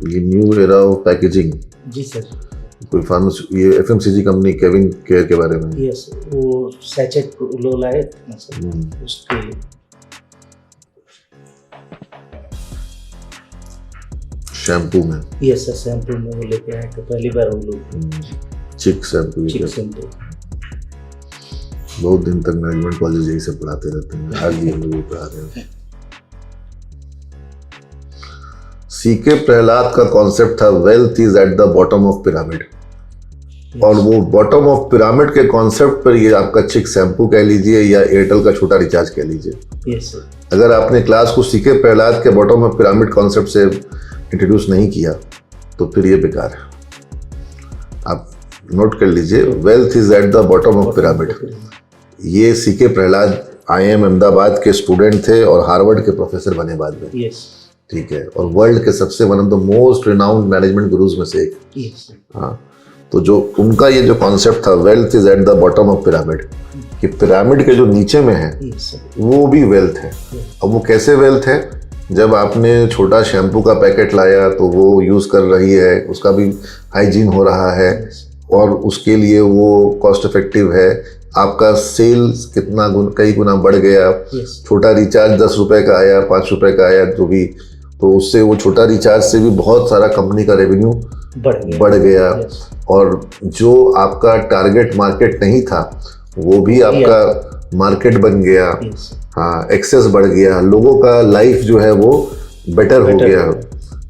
ये new era of packaging. जी sir. कोई ये एफएमसीजी कंपनी केविन केयर के बारे में। यस, वो सैचेट लोग लाए थे ना सर, उसके शैम्पू में। यस सर, शैम्पू में वो लेके आए थे पहली बार वो लोग। चिक शैम्पू। चिक शैम्पू। बहुत दिन तक मैनेजमेंट कॉलेज यही सब पढ़ाते रहते हैं, आज भी हम लोग पढ़ा रहे हैं। सीके प्रहलाद का कॉन्सेप्ट था wealth is at the bottom of pyramid, और वो बॉटम ऑफ पिरामिड के कॉन्सेप्ट पर ये आपका चिक शैम्पू कह लीजिए या एयरटेल का छोटा रिचार्ज कह लीजिए। Yes sir. अगर आपने क्लास को सीके प्रहलाद के बॉटम ऑफ पिरामिड कॉन्सेप्ट से इंट्रोड्यूस नहीं किया तो फिर ये बेकार है। आप नोट कर लीजिए, wealth is at the bottom of pyramid. ये सीके प्रहलाद IIM अहमदाबाद के स्टूडेंट थे और हार्वर्ड के प्रोफेसर बने बाद में। यस। ठीक है, और वर्ल्ड के सबसे one of the most renowned management gurus में से एक। यस। हाँ, तो जो उनका ये जो कॉन्सेप्ट था wealth is at the bottom of pyramid, कि पिरामिड के जो नीचे में है वो भी वेल्थ है। अब वो कैसे वेल्थ है? जब आपने छोटा शैम्पू का पैकेट लाया तो वो यूज़ कर रही है, उसका भी हाइजीन हो रहा है और उसके लिए वो कॉस्ट इफेक्टिव है। आपका सेल्स कई गुना बढ़ गया। छोटा रिचार्ज 10 रुपए का आया, 5 रुपए का आया, जो भी, तो उससे वो छोटा रिचार्ज से भी बहुत सारा कंपनी का रेवेन्यू बढ़ गया। और जो आपका टारगेट मार्केट नहीं था वो भी आपका मार्केट बन गया। हाँ, एक्सेस बढ़ गया, लोगों का लाइफ जो है वो बेटर हो गया।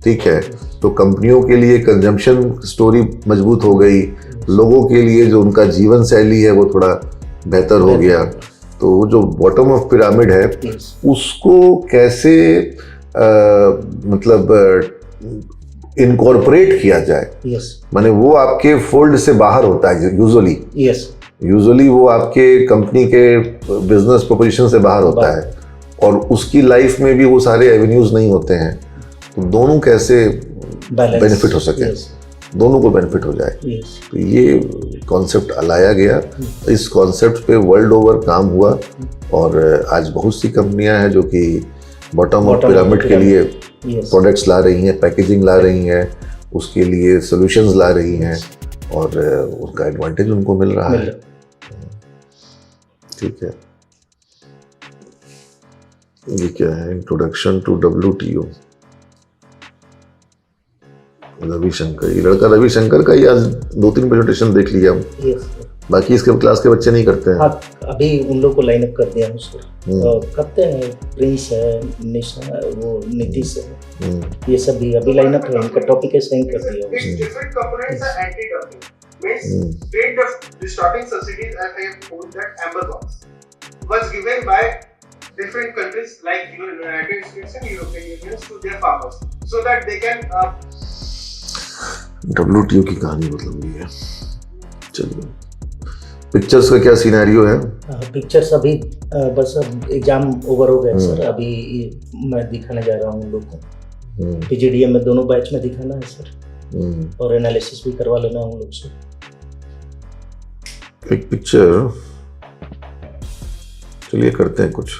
ठीक है, तो कंपनियों के लिए कंजम्पशन स्टोरी मजबूत हो गई, लोगों के लिए जो उनका जीवन शैली है वो थोड़ा बेहतर हो गया। तो वो जो बॉटम ऑफ पिरामिड है उसको कैसे मतलब इनकॉर्पोरेट किया जाए। माने वो आपके फोल्ड से बाहर होता है यूजुअली वो आपके कंपनी के बिजनेस प्रोपोजिशन से बाहर होता है और उसकी लाइफ में भी वो सारे एवेन्यूज नहीं होते हैं। तो दोनों कैसे बेनिफिट हो सके, दोनों को बेनिफिट हो जाए। तो ये कॉन्सेप्ट लाया गया। इस कॉन्सेप्ट पे वर्ल्ड ओवर काम हुआ और आज बहुत सी कंपनियां हैं जो कि बॉटम ऑफ पिरामिड के लिए प्रोडक्ट्स ला रही हैं, पैकेजिंग ला रही हैं, उसके लिए सॉल्यूशंस ला रही हैं और उसका एडवांटेज उनको मिल रहा है। ठीक है, ये क्या है? Introduction to WTO। रविशंकर, ये लड़का रविशंकर का ही आज 2-3 प्रेजेंटेशन देख लिया हम। बाकी इसके क्लास के बच्चे नहीं करते हैं। हाँ, अभी उन लोग को लाइन अप कर दिया उसको। करते हैं, प्रिंस है, निशा है, वो नीतीश है, ये सब भी अभी लाइन अप है, इनका टॉपिक है, साइन कर दिया। Different components are anti-dumping. Means trade distorting subsidies, as I have told, that amber box was given by different countries like United States and European Union to their farmers so that they can WTO की कहानी बहुत लंबी है। चलिए, pictures का क्या scenario है? Pictures अभी बस अब एग्जाम ओवर हो गया सर, अभी मैं दिखाने जा रहा हूँ उन लोग को। PGDM में दोनों बैच में दिखाना है सर, और एनालिसिस भी करवा लेना उन लोग से। एक पिक्चर, चलिए करते हैं कुछ।